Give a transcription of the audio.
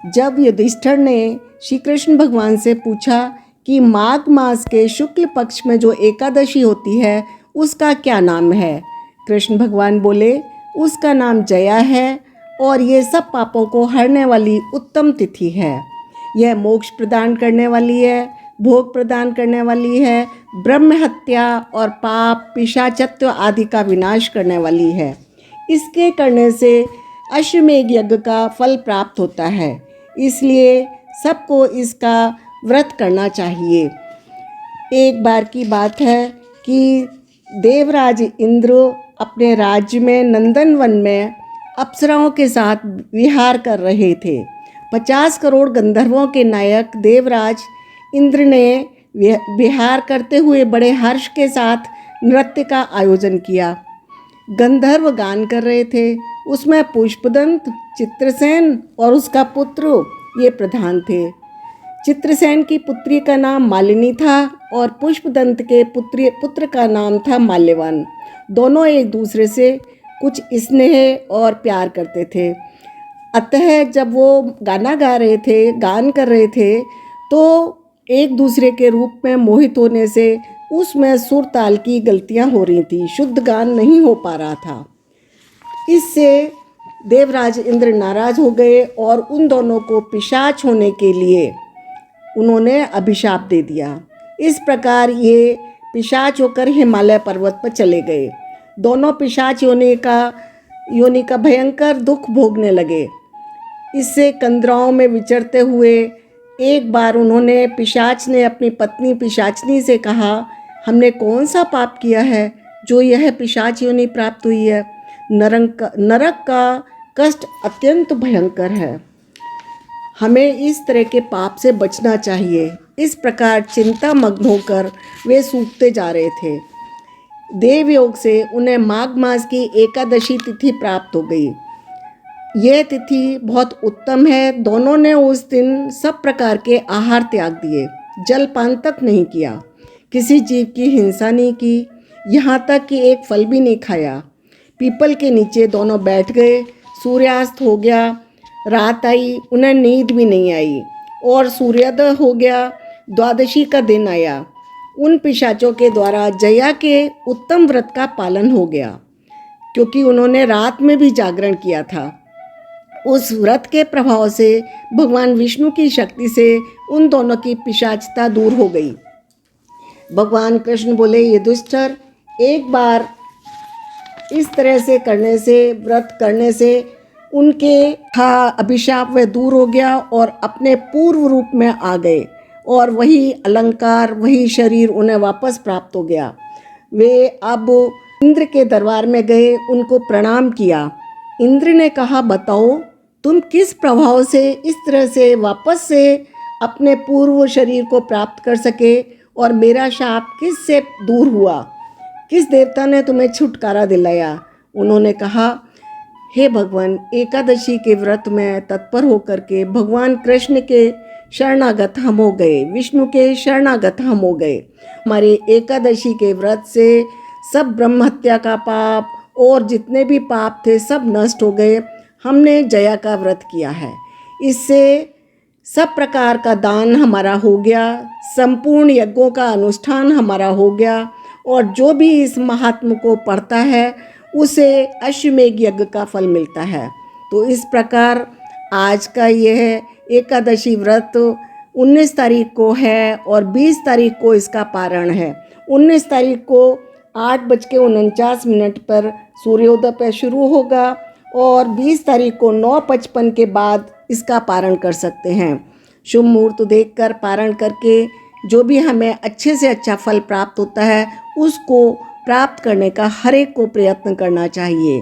जब युधिष्ठिर ने श्री कृष्ण भगवान से पूछा कि माघ मास के शुक्ल पक्ष में जो एकादशी होती है उसका क्या नाम है, कृष्ण भगवान बोले उसका नाम जया है और ये सब पापों को हरने वाली उत्तम तिथि है। यह मोक्ष प्रदान करने वाली है, भोग प्रदान करने वाली है, ब्रह्म हत्या और पाप पिशाचत्व आदि का विनाश करने वाली है। इसके करने से अश्वमेध यज्ञ का फल प्राप्त होता है, इसलिए सबको इसका व्रत करना चाहिए। एक बार की बात है कि देवराज इंद्र अपने राज्य में नंदनवन में अप्सराओं के साथ विहार कर रहे थे। 50 करोड़ गंधर्वों के नायक देवराज इंद्र ने विहार करते हुए बड़े हर्ष के साथ नृत्य का आयोजन किया। गंधर्व गान कर रहे थे, उसमें पुष्पदंत, चित्रसेन और उसका पुत्र ये प्रधान थे। चित्रसेन की पुत्री का नाम मालिनी था और पुष्पदंत के पुत्र का नाम था माल्यवान। दोनों एक दूसरे से कुछ स्नेह और प्यार करते थे। अतः जब वो गाना गा रहे थे, गान कर रहे थे, तो एक दूसरे के रूप में मोहित होने से उसमें सुर ताल की गलतियां हो रही थी, शुद्ध गान नहीं हो पा रहा था। इससे देवराज इंद्र नाराज हो गए और उन दोनों को पिशाच होने के लिए उन्होंने अभिशाप दे दिया। इस प्रकार ये पिशाच होकर हिमालय पर्वत पर चले गए। दोनों पिशाच योनि का भयंकर दुख भोगने लगे। इससे कंदराओं में विचरते हुए एक बार पिशाच ने अपनी पत्नी पिशाचनी से कहा, हमने कौन सा पाप किया है जो यह पिशाच योनि प्राप्त हुई है। नरक का कष्ट अत्यंत भयंकर है, हमें इस तरह के पाप से बचना चाहिए। इस प्रकार चिंता मग्न होकर वे सूखते जा रहे थे। देवयोग से उन्हें माघ मास की एकादशी तिथि प्राप्त हो गई। यह तिथि बहुत उत्तम है। दोनों ने उस दिन सब प्रकार के आहार त्याग दिए, जलपान तक नहीं किया, किसी जीव की हिंसा नहीं की, यहाँ तक कि एक फल भी नहीं खाया। पीपल के नीचे दोनों बैठ गए। सूर्यास्त हो गया, रात आई, उन्हें नींद भी नहीं आई और सूर्योदय हो गया। द्वादशी का दिन आया। उन पिशाचों के द्वारा जया के उत्तम व्रत का पालन हो गया, क्योंकि उन्होंने रात में भी जागरण किया था। उस व्रत के प्रभाव से भगवान विष्णु की शक्ति से उन दोनों की पिशाचता दूर हो गई। भगवान कृष्ण बोले, युधिष्ठिर, एक बार इस तरह से करने से, व्रत करने से उनके अभिशाप वह दूर हो गया और अपने पूर्व रूप में आ गए और वही अलंकार, वही शरीर उन्हें वापस प्राप्त हो गया। वे अब इंद्र के दरबार में गए, उनको प्रणाम किया। इंद्र ने कहा, बताओ तुम किस प्रभाव से इस तरह से वापस से अपने पूर्व शरीर को प्राप्त कर सके और मेरा शाप किस से दूर हुआ, किस देवता ने तुम्हें छुटकारा दिलाया। उन्होंने कहा, हे भगवान, एकादशी के व्रत में तत्पर होकर के भगवान कृष्ण के शरणागत हम हो गए, विष्णु के शरणागत हम हो गए। हमारे एकादशी के व्रत से सब ब्रह्म हत्या का पाप और जितने भी पाप थे सब नष्ट हो गए। हमने जया का व्रत किया है, इससे सब प्रकार का दान हमारा हो गया, संपूर्ण यज्ञों का अनुष्ठान हमारा हो गया और जो भी इस महात्म को पढ़ता है उसे अश्वमेध यज्ञ का फल मिलता है। तो इस प्रकार आज का यह एकादशी व्रत 19 तारीख को है और 20 तारीख को इसका पारण है। 19 तारीख को 8:49 पर सूर्योदय पर शुरू होगा और 20 तारीख को 9:55 के बाद इसका पारण कर सकते हैं। शुभ मुहूर्त देखकर पारण करके जो भी हमें अच्छे से अच्छा फल प्राप्त होता है उसको प्राप्त करने का हर एक को प्रयत्न करना चाहिए।